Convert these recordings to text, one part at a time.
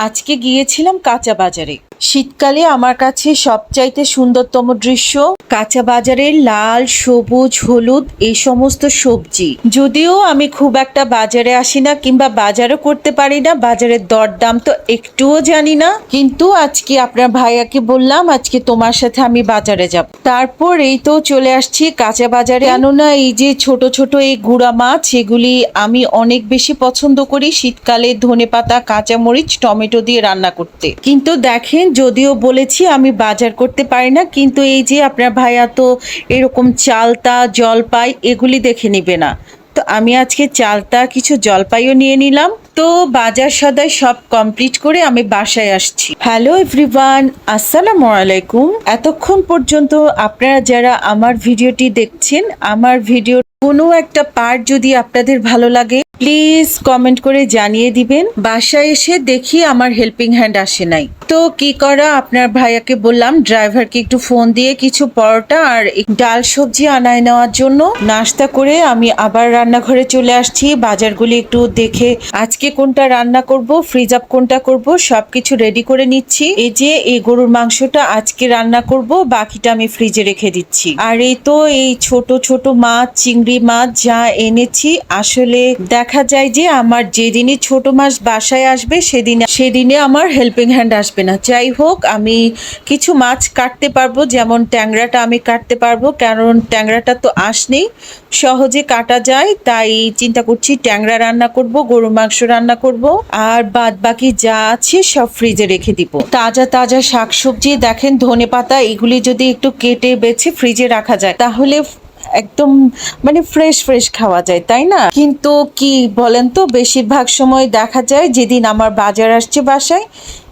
আজকে গিয়েছিলাম কাঁচা বাজারে। শীতকালে আমার কাছে সবচাইতে সুন্দরতম দৃশ্য কাঁচা বাজারের লাল, সবুজ, হলুদ এই সমস্ত সবজি। যদিও আমি খুব একটা বাজারে আসি না কিংবা বাজারও করতে পারি না, বাজারের দরদাম তো একটুও জানি না, কিন্তু আজকে আপনার ভাইয়াকে বললাম আজকে তোমার সাথে আমি বাজারে যাব। তারপর এই তো চলে আসছি কাঁচা বাজারে। কেননা এই যে ছোট ছোট এই গুঁড়া মাছ, এগুলি আমি অনেক বেশি পছন্দ করি শীতকালে ধনেপাতা, কাঁচামরিচ, টমেটো দিয়ে রান্না করতে। কিন্তু দেখেন, যদিও বলেছি আমি বাজার করতে পারি না, কিন্তু এই যে আপনার ভাইয়া তো এরকম চালতা, জলপাই এগুলি দেখে নিবে না, তো আমি আজকে চালতা কিছু জলপাইও নিয়ে নিলাম। তো বাজার সদাই সব কমপ্লিট করে আমি বাসায় আসছি। হ্যালো এভরিওয়ান, আসসালামু আলাইকুম। এতক্ষণ পর্যন্ত আপনারা যারা আমার ভিডিওটি দেখছেন, আমার ভিডিও কোনো একটা পার্ট যদি আপনাদের ভালো লাগে প্লিজ কমেন্ট করে জানিয়ে দিবেন। বাসায় এসে দেখি আমার হেল্পিং হ্যান্ড আসে নাই, তো কি করা, আপনার ভাইয়াকে বললাম ড্রাইভারকে একটু ফোন দিয়ে কিছু পরোটা আর ডাল সবজি আনায় নেওয়ার জন্য। নাস্তা করে আমি আবার রান্নাঘরে চলে আসছি। বাজারগুলি একটু দেখে আজকে কোনটা রান্না করব, ফ্রিজ আপ কোনটা করব সবকিছু রেডি করে নিচ্ছি। এই যে এই গরুর মাংসটা আজকে রান্না করব, বাকিটা আমি ফ্রিজে রেখে দিচ্ছি। আর এই তো এই ছোট ছোট মাছ, চিংড়ি মাছ যা এনেছি, আসলে দেখা যায় যে আমার যেদিনই ছোট মাছ বাসায় আসবে সেদিনে আমার হেল্পিং হ্যান্ড আসবে না। যাই হোক, আমি কিছু মাছ কাটতে পারবো, যেমন ট্যাংরাটা আমি কাটতে পারবো, কারণ ট্যাংরাটা তো আঁশ নেই, সহজে কাটা যায়। তাই চিন্তা করছি ট্যাংরা রান্না করব, গরু মাংস রান্না করব, আর বাদ বাকি যা আছে সব ফ্রিজে রেখে দিব। তাজা তাজা শাকসবজি দেখেন, ধনেপাতা এগুলি যদি একটু কেটে বেছে ফ্রিজে রাখা যায় তাহলে একদম মানে ফ্রেশ ফ্রেশ খাওয়া যায়, তাই না? কিন্তু কি বলেন তো, বেশিরভাগ সময় দেখা যায় যেদিন আমার বাজার আসছে বাসায়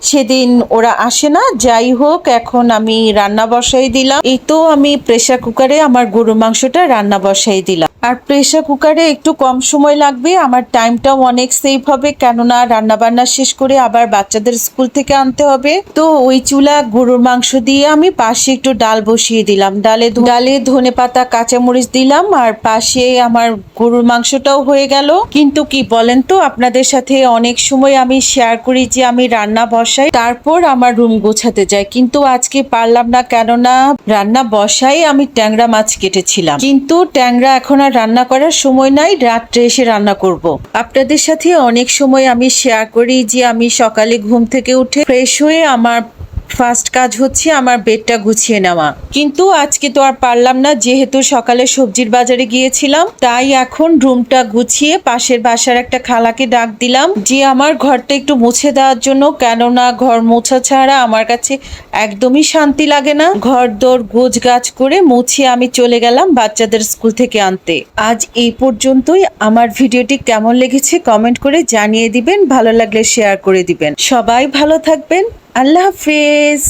সেদিন ওরা আসে না। যাই হোক, এখন আমি রান্না বসাই দিলাম। এই তো আমি প্রেসার কুকারে আমার গরু মাংসটা রান্না বসাই দিলাম। আর প্রেসার কুকারে একটু কম সময় লাগবে, আমার টাইমটাও অনেক সেভ হবে, কেননা রান্না বান্না শেষ করে আবার বাচ্চাদের স্কুল থেকে আনতে হবে। তো ওই চুলা গরুর মাংস দিয়ে আমি পাশে একটু ডাল বসিয়ে দিলাম, ডালে ধনেপাতা, কাঁচামরিচ দিলাম, আর পাশে আমার গরুর মাংসটাও হয়ে গেল। কিন্তু কি বলেন তো, আপনাদের সাথে অনেক সময় আমি শেয়ার করি যে আমি রান্না বসাই তারপর আমার রুম গোছাতে যাই, কিন্তু আজকে পারলাম না, কেননা রান্না বসাই আমি ট্যাংরা মাছ কেটেছিলাম, কিন্তু ট্যাংরা এখন আর রান্না করার সময় নাই, রাত্রে এসে রান্না করব। আপনাদের সাথে অনেক সময় আমি শেয়ার করি যে আমি সকালে ঘুম থেকে উঠে ফ্রেশ হয়ে আমার ফার্স্ট কাজ হচ্ছে আমার বেডটা গুছিয়ে নেওয়া, কিন্তু আজকে তো আর পারলাম না, যেহেতু সকালে সবজির বাজারে গিয়েছিলাম। তাই এখন রুমটা গুছিয়ে পাশের বাসার একটা খালাকে ডাক দিলাম যে আমার ঘরটা একটু মুছে দেওয়ার জন্য, কেননা ঘর মোছা ছাড়া আমার কাছে একদমই শান্তি লাগে না। ঘর দোর গোছ গাছ করে মুছিয়ে আমি চলে গেলাম বাচ্চাদের স্কুল থেকে আনতে। আজ এই পর্যন্তই। আমার ভিডিওটি কেমন লেগেছে কমেন্ট করে জানিয়ে দিবেন, ভালো লাগলে শেয়ার করে দিবেন। সবাই ভালো থাকবেন, আল্লাহ হাফেজ।